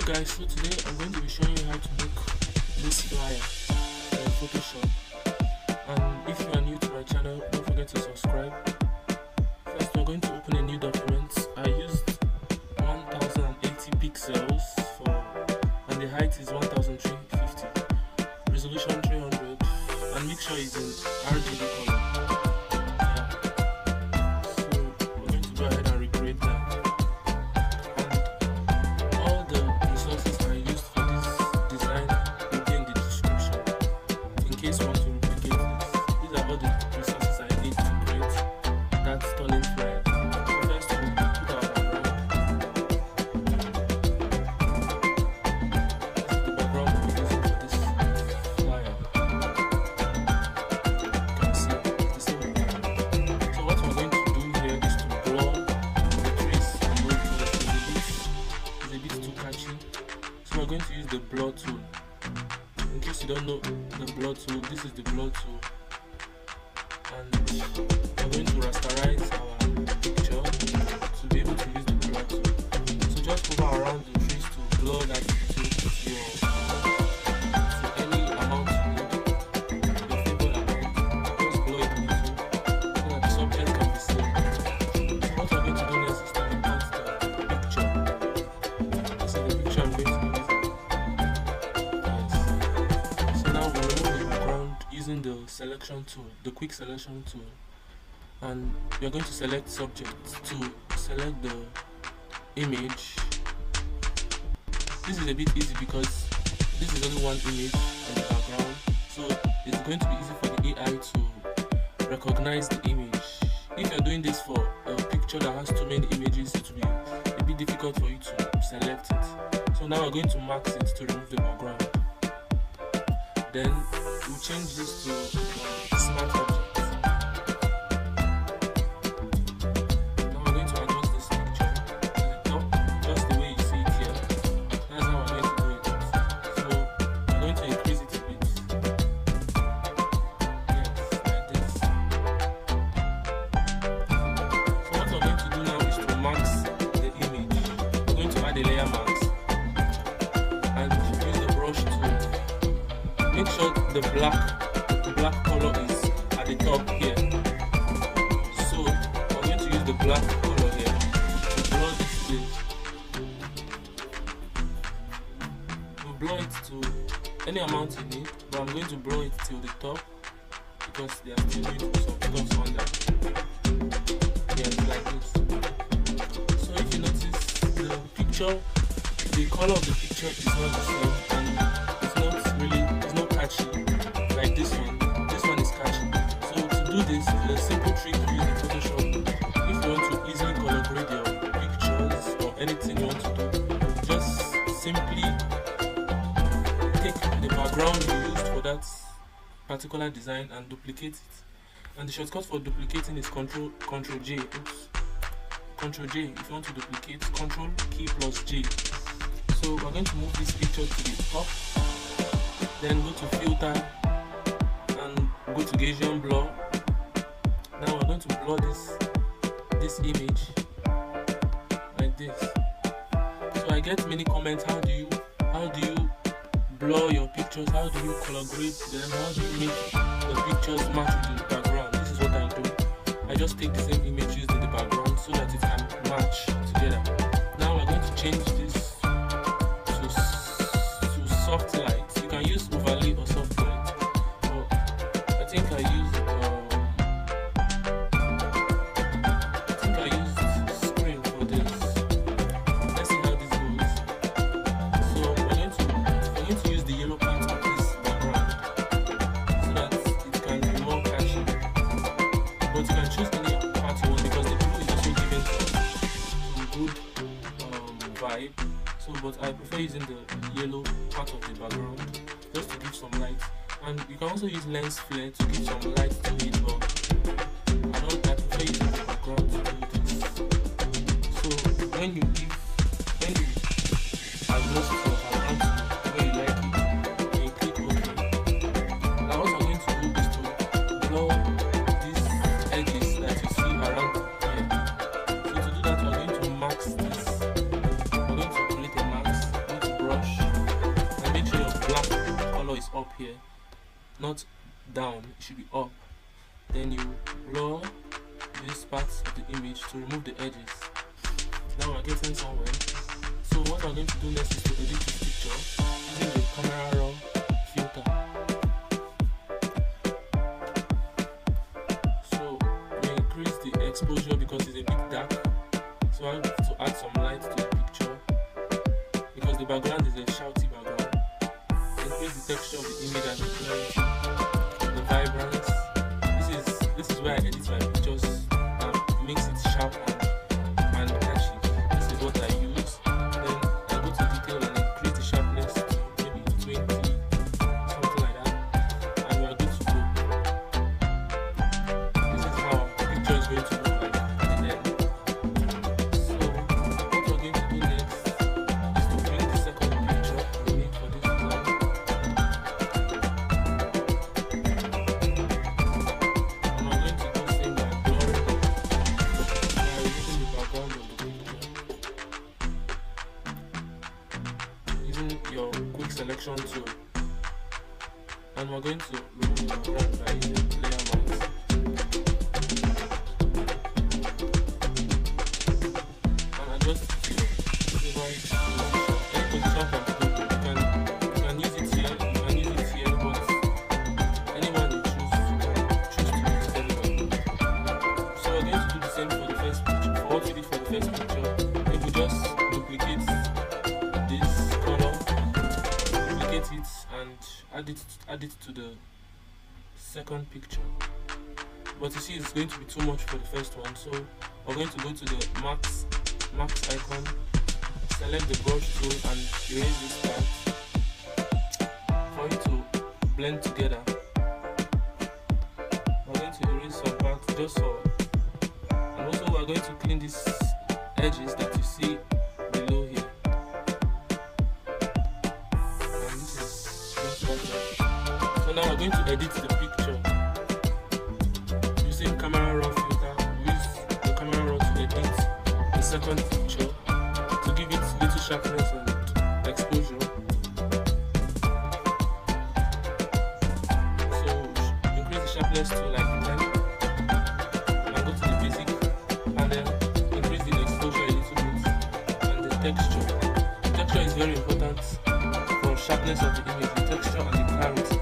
guys, so today I'm going to be showing you how to make this flyer in Photoshop. And if you are new to my channel, don't forget to subscribe. First, we're going to open a new document. I used 1080 pixels and the height is 1350, resolution 300, and make sure it's in RGB color. So we're going to use the blur tool. In case you don't know the blur tool, this is the blur tool, and we're going to rasterize our picture to be able to use the blur tool. So just hover around the trees to blur that to any amount you need, your favorite amount. Just blur it a little so that the subject can be seen. What we're going to do next is to import the picture. This is the picture I'm going to use. Using the selection tool, the quick selection tool, and you're going to select subject to select the image. This is a bit easy because this is only one image in the background, so it's going to be easy for the AI to recognize the image. If you're doing this for a picture that has too many images, it will be a bit difficult for you to select it. So now we're going to max it to remove the background. Then we'll change this to smart object. Now we're going to adjust this picture to the top, just the way you see it here. That's how we're going to do it. So we're going to increase it a bit. Yes, like this. So what we're going to do now is to max the image. We're going to add a layer mask and use the brush tool. Make sure the black color is at the top here. So we're going to use the black color here to blur this place. We'll blur it to any amount you need, but I'm going to blur it till the top because they are still doing some stuff on that. Yes, like this. So if you notice, the picture, the color of the picture is not the same, and it's not really catchy like this one. This one is catchy. So to do this, the simple trick to use in Photoshop, if you want to easily color grade your pictures or anything you want to do, just simply take the background you used for that particular design and duplicate it. And the shortcut for duplicating is Control J. Oops. Control J. If you want to duplicate, Control key plus J. So we're going to move this picture to the top. Then go to filter and go to Gaussian blur. Now we're going to blur this image like this. So I get many comments, how do you blur your pictures, how do you color grade them, how do you make the pictures match with the background? This is what I do. I just take the same image used in the background so that it can match together. Now we're going to change this to soft light. You can use overlay or soft light, but I think I used screen for this. Let's see how this goes. So we're going to use the yellow part of this background so that it can be more catchy. But you can choose any part you want because the blue is also giving some good vibe. So, but I prefer using the yellow part of the background just to give some light, and you can also use lens flare to give some light to it, but I prefer using the background to do this. So when you adjust your background to where you like it, then you click OK. Now what I'm going to do is to blur these edges that you see around here. So to do that, we're going to max this. We're going to create a max. brush and make sure your black color is up here, not down. It should be up. Then you blur these parts of the image to remove the edges. Now we're getting somewhere. So what we're going to do next is to edit this picture using the camera raw filter. So we increase the exposure because it's a bit dark. So I have to add some light to the picture because the background is a shouty background. Increase the texture of the image and the vibrance. This is where I edit my pictures and makes it sharp and catchy. This is what I use. Then I go to detail and increase the sharpness to maybe 20, something like that, and we are good to go. This is how the picture is going to look like at the end. So what we're going to do next is to bring the second picture we need for this design. Your quick selection tool, and we're going to remove the background by using layer mask and adjust it to your favorite position. Any position can be good. You can use it here, you can use it here, but anyone you choose to use anywhere. So we're going to do the same for the first picture. For what we did for the first picture, if we just duplicate this color, it and add it to the second picture. But you see, it's going to be too much for the first one, so we're going to go to the max icon, select the brush tool and erase this part for it to blend together. We're going to erase some parts just so, and also we're going to clean these edges that you see below here. So now we're going to edit the picture using camera raw filter. Use the camera raw to edit the second picture to give it little sharpness and exposure. So increase the sharpness to like 10 and go to the basic panel, increase the exposure a little bit and the texture. The texture is very important for sharpness of the image, the texture and the clarity.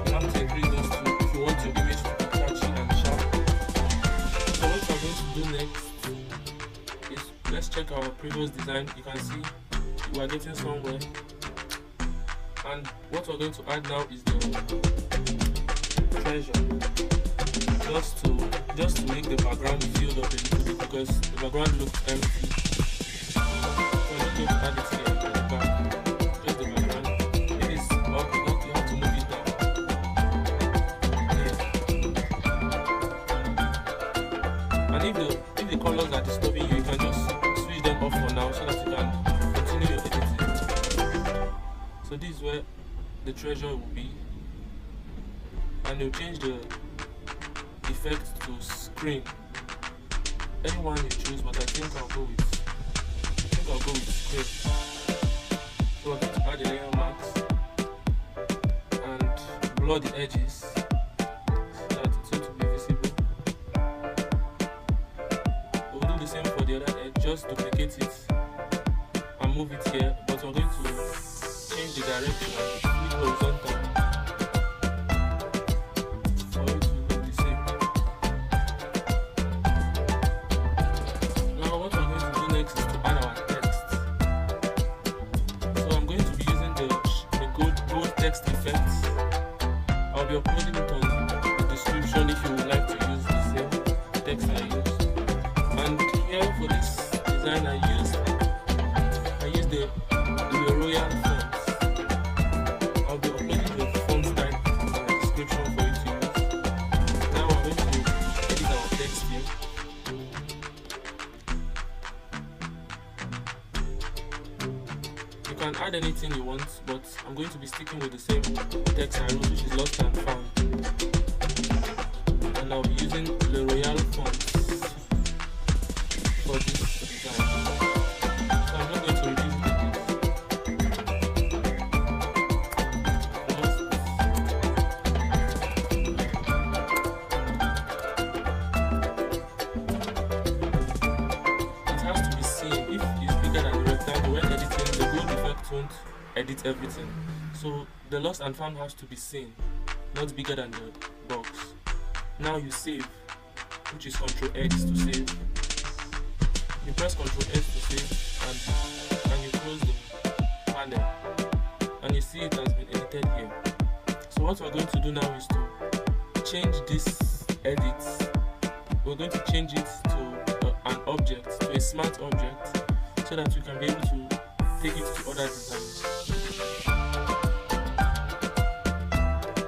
You have to increase those two if you want your image to be catchy and sharp. So what we're going to do next is, let's check our previous design. You can see we are getting somewhere, and what we're going to add now is the treasure, just to make the background filled up a little bit because the background looks empty. So I'm just going to add it here at the back. And if the colors are disturbing you, you can just switch them off for now so that you can continue your editing. So this is where the treasure will be, and you change the effect to screen. Anyone you choose, but I think I'll go with screen. So I'm going to add the layer mask and blur the edges so that it's going to be visible. We'll do the same for the other edge, just duplicate it and move it here, but we're going to change the direction and flip horizontal for it to look the same. Now what we're going to do next is to add our text. So I'm going to be using the gold text effects. I'll be uploading it on the description if you would like to use the same text I use. And here for this design I used the Royal fonts. I'll be uploading the font style in the description for you to use. Now I'm going to edit our text here. You can add anything you want, but I'm going to be sticking with the same text I wrote, which is lost and found. And I'll be using the Royal fonts for this design. So I'm not going to reduce it again. edit everything. So the lost and found has to be seen, not bigger than the box. Now you save, which is Ctrl X to save. You press Ctrl S to save, and you close the panel, and you see it has been edited here. So what we're going to do now is to change this edit. We're going to change it to an object, to a smart object, so that we can be able to take it to other designs.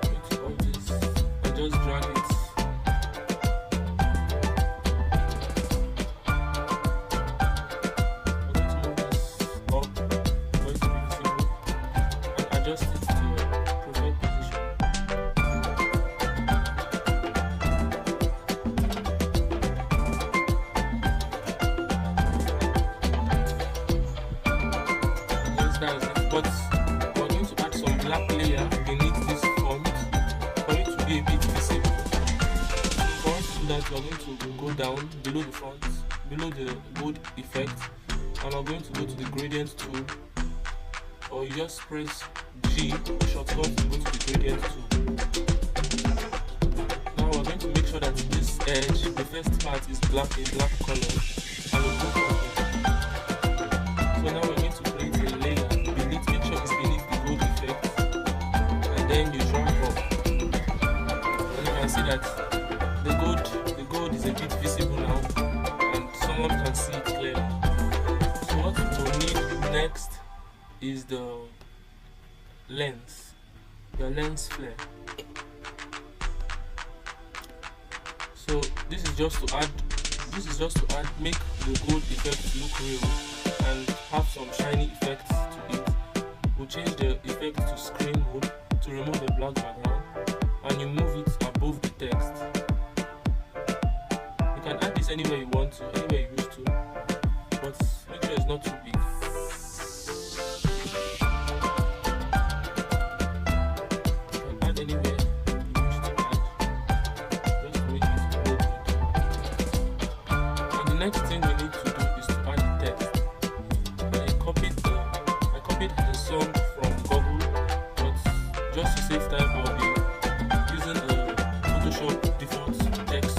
Go to all this and just drag it. We're going to move this up, going to be visible, and adjust it to profile position. But we're going to add some black layer beneath this font for it to be a bit visible. For us to do that, we're going to go down below the font, below the bold effect, and we're going to go to the gradient tool, or you just press G shortcut to go to the gradient tool. Now we're going to make sure that this edge, the first part, is black, a black color, and we'll go from here. So now we're going to create a layer. Then you drag up, and you can see that the gold is a bit visible now, and someone can see it clearly. So what we will need next is the lens, your lens flare. So this is just to add, make the gold effect look real and have some shiny effects to it. We'll change the effect to screen mode to remove the black background, and you move it above the text. You can add this anywhere you want to, anywhere you wish to, but make sure it's not too big. You can add anywhere you wish to add, just to make it look good. And the next thing we need to do is to add the text. I copied the song from Google, but just to save time, I'll be using the Photoshop default text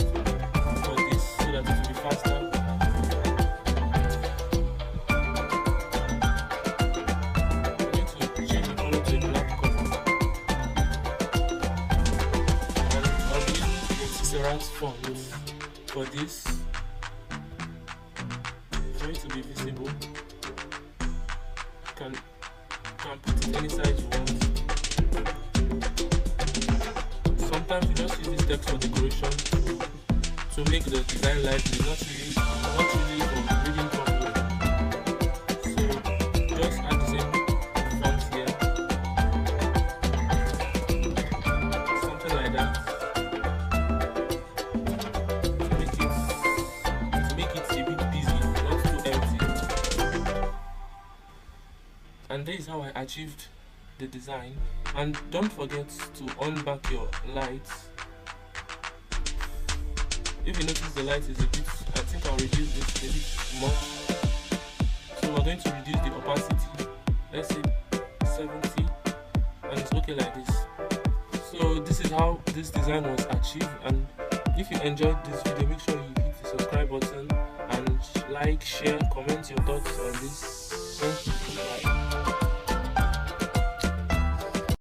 for this so that it will be faster. I'm going to change the color to a black color, and I'll be using the Cicera's font for this, for it to be visible. You can put it any size you want. Sometimes you just use this text for decoration to make the design lively, not really for reading properly. So just add the same font here, something like that, to make it a bit busy, not too empty. And this is how I achieved the design. And don't forget to on back your lights. If you notice the light is a bit, I think I'll reduce this a bit much. So we're going to reduce the opacity, let's say 70, and it's okay like this. So this is how this design was achieved, and if you enjoyed this video, make sure you hit the subscribe button and like, share, comment your thoughts on this. Thank you.